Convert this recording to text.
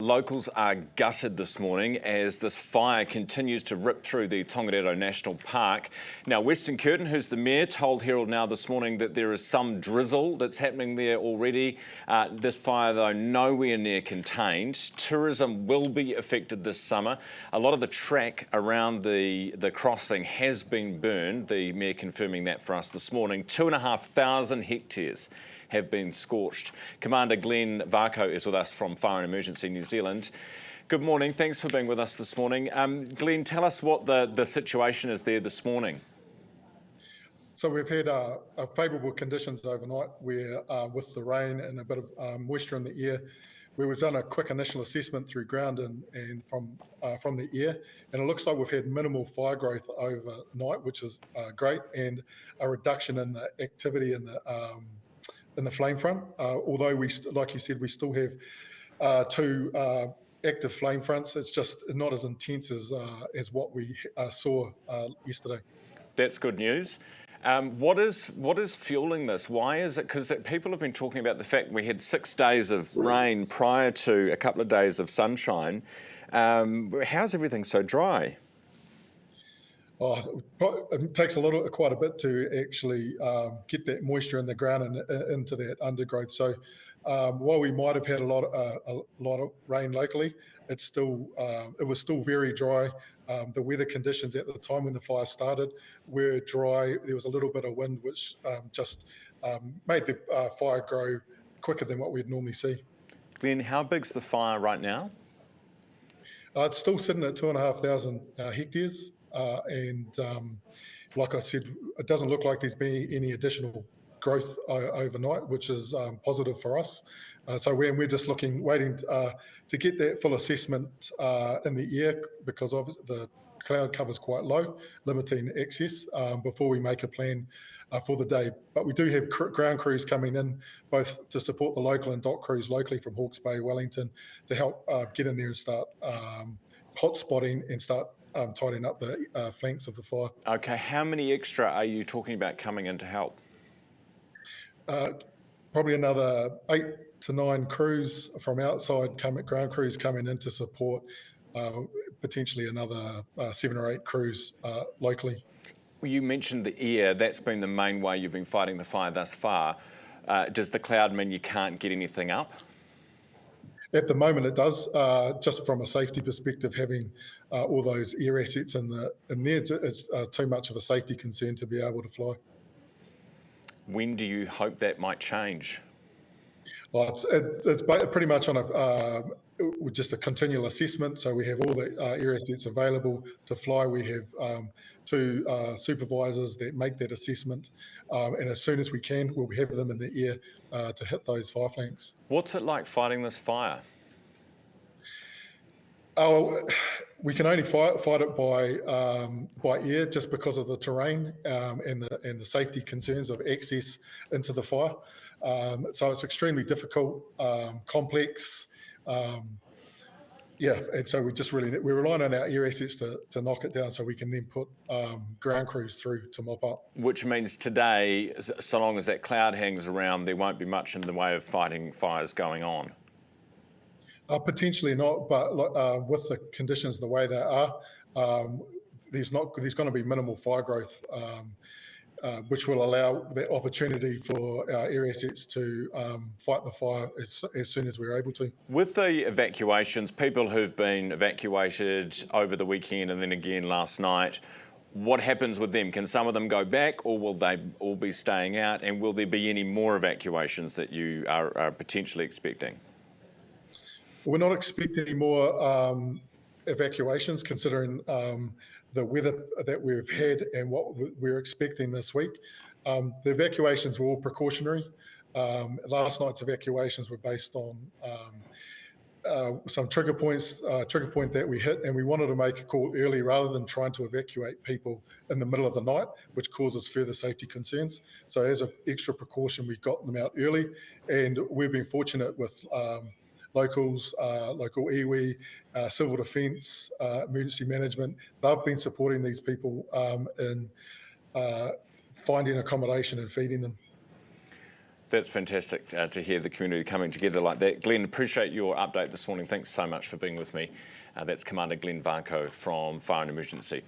Locals are gutted this morning as this fire continues to rip through the Tongariro National Park. Now, Weston Curtin, who's the mayor, told Herald NOW this morning that there is some drizzle that's happening there already. This fire, though, nowhere near contained. Tourism will be affected this summer. A lot of the track around the crossing has been burned, the mayor confirming that for us this morning. 2,500 hectares have been scorched. Commander Glen Varcoe is with us from Fire and Emergency New Zealand. Good morning, thanks for being with us this morning. Glenn, tell us what the situation is there this morning. So we've had favourable conditions overnight where with the rain and a bit of moisture in the air, where we've done a quick initial assessment through ground and from the air, and it looks like we've had minimal fire growth overnight, which is great, and a reduction in the activity in the flame front, although like you said, we still have two active flame fronts. It's just not as intense as what we saw yesterday. That's good news. What is fueling this? Why is it? Because people have been talking about the fact we had 6 days of rain prior to a couple of days of sunshine. How's everything so dry? It takes quite a bit to actually get that moisture in the ground and into that undergrowth. So while we might have had a lot of rain locally, it was still very dry. The weather conditions at the time when the fire started were dry. There was a little bit of wind, which just made the fire grow quicker than what we'd normally see. Glenn, how big's the fire right now? It's still sitting at 2,500 hectares. Like I said, it doesn't look like there's been any additional growth overnight, which is positive for us. So we're just waiting to get that full assessment in the air, because obviously the cloud cover's quite low, limiting access before we make a plan for the day. But we do have ground crews coming in, both to support the local and dock crews locally from Hawke's Bay, Wellington, to help get in there and start hot spotting and start tidying up the flanks of the fire. Okay, how many extra are you talking about coming in to help? Probably another 8 to 9 crews from outside, ground crews coming in to support, potentially another 7 or 8 crews locally. Well, you mentioned the air. That's been the main way you've been fighting the fire thus far. Does the cloud mean you can't get anything up? At the moment it does, just from a safety perspective, having all those air assets in there, it's too much of a safety concern to be able to fly. When do you hope that might change? Well, it's pretty much on just a continual assessment. So we have all the air assets available to fly. We have 2 supervisors that make that assessment, and as soon as we can, we'll have them in the air to hit those fire flanks. What's it like fighting this fire? Oh, we can only fight it by air, just because of the terrain and the safety concerns of access into the fire. So it's extremely difficult, complex. Yeah, and so we're relying on our air assets to knock it down, so we can then put ground crews through to mop up. Which means today, so long as that cloud hangs around, there won't be much in the way of fighting fires going on. Potentially not, but with the conditions the way they are, there's going to be minimal fire growth, which will allow the opportunity for our air assets to fight the fire as soon as we're able to. With the evacuations, people who've been evacuated over the weekend and then again last night, what happens with them? Can some of them go back, or will they all be staying out? And will there be any more evacuations that you are potentially expecting? We're not expecting any more evacuations, considering the weather that we've had and what we're expecting this week. The evacuations were all precautionary. Last night's evacuations were based on some trigger point that we hit, and we wanted to make a call early rather than trying to evacuate people in the middle of the night, which causes further safety concerns. So as an extra precaution, we've gotten them out early, and we've been fortunate with locals, local iwi, civil defence, emergency management. They've been supporting these people in finding accommodation and feeding them. That's fantastic to hear the community coming together like that. Glenn, appreciate your update this morning. Thanks so much for being with me. That's Commander Glen Varcoe from Fire and Emergency.